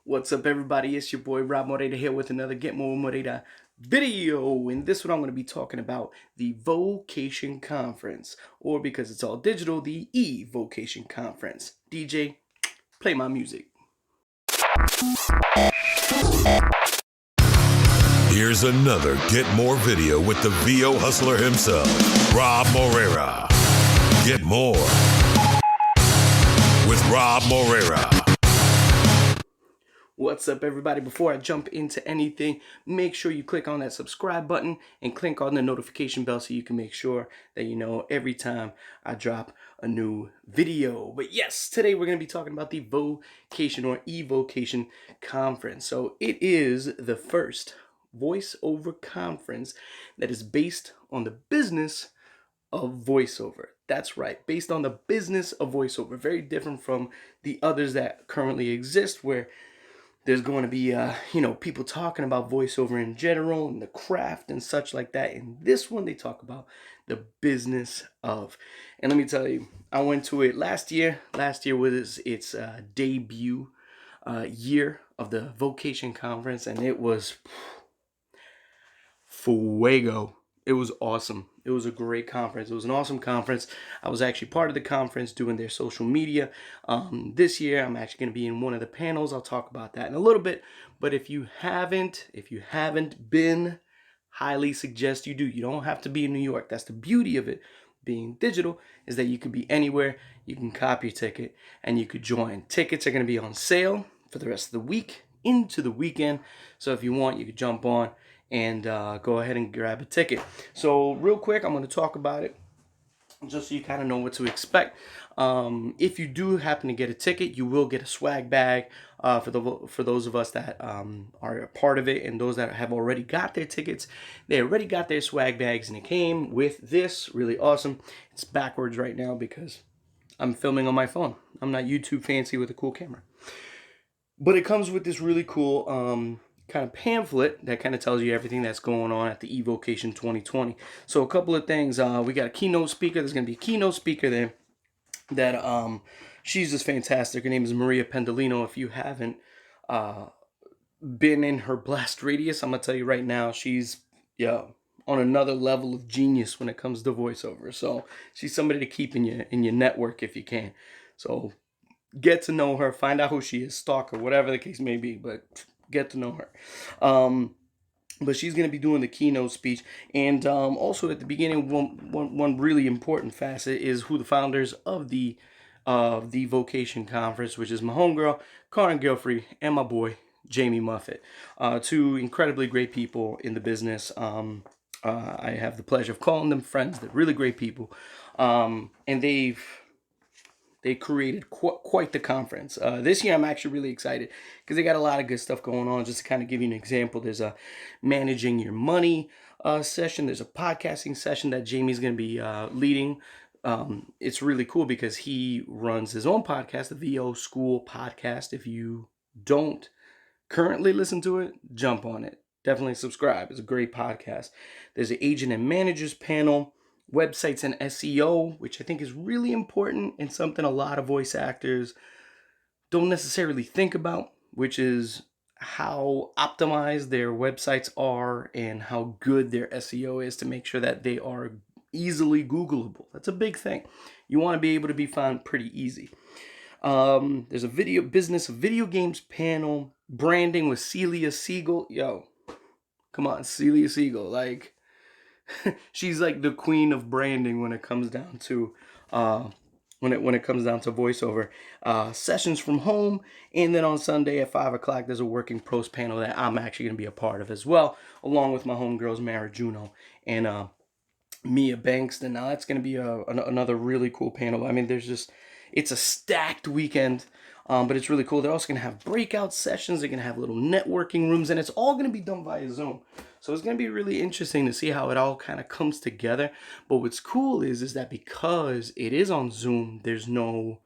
What's up, everybody? It's your boy Rob Moreira here with another Get More Moreira video. In this one, I'm going to be talking about the eVOcation Conference, or because it's all digital, the eVOcation Conference. DJ, play my music. Here's another Get More video with the VO hustler himself, Rob Moreira. Get more with Rob Moreira. What's up, everybody? Before I jump into anything, make sure you click on that subscribe button and click on the notification bell so you can make sure that you know every time I drop a new video. But yes, today we're going to be talking about the vocation or eVOcation conference. So it is the first voiceover conference that is based on the business of voiceover. That's right, based on the business of voiceover. Very different from the others that currently exist, where there's going to be, people talking about voiceover in general and the craft and such like that. In this one, they talk about the business of. And let me tell you, I went to it last year. Last year was its debut year of the vocation conference, and it was fuego. It was awesome. It was a great conference. It was an awesome conference. I was actually part of the conference doing their social media. This year, I'm actually going to be in one of the panels. I'll talk about that in a little bit. But if you haven't been, highly suggest you do. You don't have to be in New York. That's the beauty of it. Being digital is that you could be anywhere. You can copy your ticket and you could join. Tickets are going to be on sale for the rest of the week into the weekend. So if you want, you could jump on and go ahead and grab a ticket. So real quick, I'm going to talk about it just so you kind of know what to expect. If you do happen to get a ticket, you will get a swag bag for those of us that are a part of it, and those that have already got their tickets. They already got their swag bags, and it came with this. Really awesome. It's backwards right now because I'm filming on my phone. I'm not YouTube fancy with a cool camera. But it comes with this really cool kind of pamphlet that kind of tells you everything that's going on at the eVOcation 2020. So a couple of things. We got a keynote speaker. There's going to be a keynote speaker there that she's just fantastic. Her name is Maria Pendolino. If you haven't been in her blast radius, I'm going to tell you right now, she's on another level of genius when it comes to voiceover. So she's somebody to keep in your network if you can. So get to know her, find out who she is, stalk her, whatever the case may be, but get to know her. But she's going to be doing the keynote speech. And also at the beginning, one really important facet is who the founders of the vocation conference, which is my homegirl, Karen Gilfrey, and my boy, Jamie Muffett. Two incredibly great people in the business. I have the pleasure of calling them friends. They're really great people. And they created quite the conference. This year, I'm actually really excited because they got a lot of good stuff going on. Just to kind of give you an example, there's a managing your money session. There's a podcasting session that Jamie's going to be leading. It's really cool because he runs his own podcast, the VO School Podcast. If you don't currently listen to it, jump on it. Definitely subscribe. It's a great podcast. There's an agent and managers panel. Websites and SEO, which I think is really important and something a lot of voice actors don't necessarily think about, which is how optimized their websites are and how good their SEO is to make sure that they are easily Googleable. That's a big thing. You want to be able to be found pretty easy. There's a business of video games panel, branding with Celia Siegel. Yo, come on, Celia Siegel, like... she's like the queen of branding when it comes down to when it comes down to voiceover. Sessions from home, and then on Sunday at 5:00 there's a working pros panel that I'm actually going to be a part of as well, along with my homegirls Mara Juno and Mia Bankston. Now that's going to be another really cool panel. I mean, it's a stacked weekend. But it's really cool. They're also going to have breakout sessions. They're going to have little networking rooms, and it's all going to be done via Zoom. So it's going to be really interesting to see how it all kind of comes together. But what's cool is that because it is on Zoom, there's no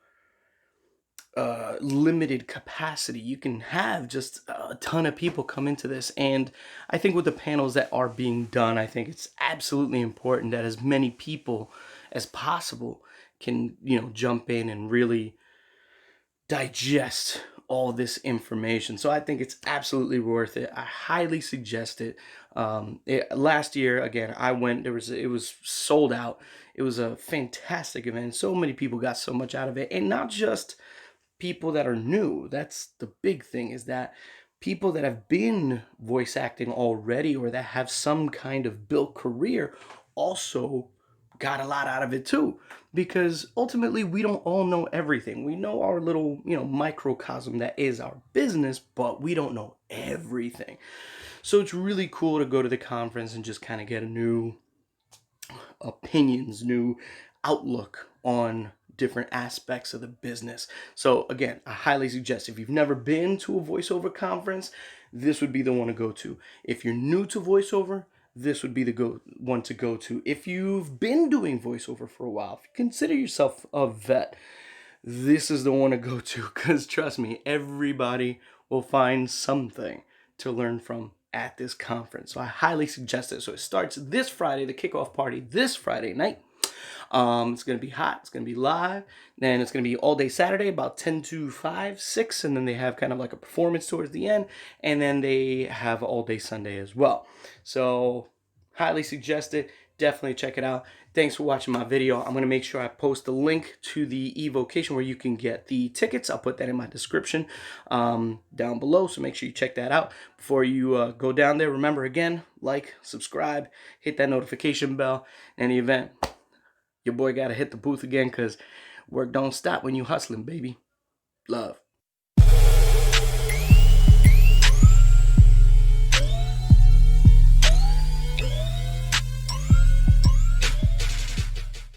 limited capacity. You can have just a ton of people come into this. And I think with the panels that are being done, I think it's absolutely important that as many people as possible can, jump in and really digest all this information. So I think it's absolutely worth it. I highly suggest it. Last year, again, I went. It was sold out. It was a fantastic event. So many people got so much out of it, and not just people that are new. That's the big thing, is that people that have been voice acting already or that have some kind of built career also got a lot out of it too, because ultimately we don't all know everything. We know our little, microcosm that is our business, but we don't know everything. So it's really cool to go to the conference and just kind of get a new opinions, new outlook on different aspects of the business. So again, I highly suggest, if you've never been to a voiceover conference, this would be the one to go to. If you're new to voiceover, this would be the one to go to. If you've been doing voiceover for a while, if you consider yourself a vet, this is the one to go to, because trust me, everybody will find something to learn from at this conference. So I highly suggest it. So it starts this Friday, the kickoff party this Friday night. It's going to be hot. It's going to be live. Then it's going to be all day Saturday, about 10 to 5, 6. And then they have kind of like a performance towards the end. And then they have all day Sunday as well. So highly suggest it. Definitely check it out. Thanks for watching my video. I'm going to make sure I post a link to the eVOcation where you can get the tickets. I'll put that in my description down below. So make sure you check that out before you go down there. Remember, again, like, subscribe, hit that notification bell. In the event, your boy got to hit the booth again, because work don't stop when you hustling, baby. Love.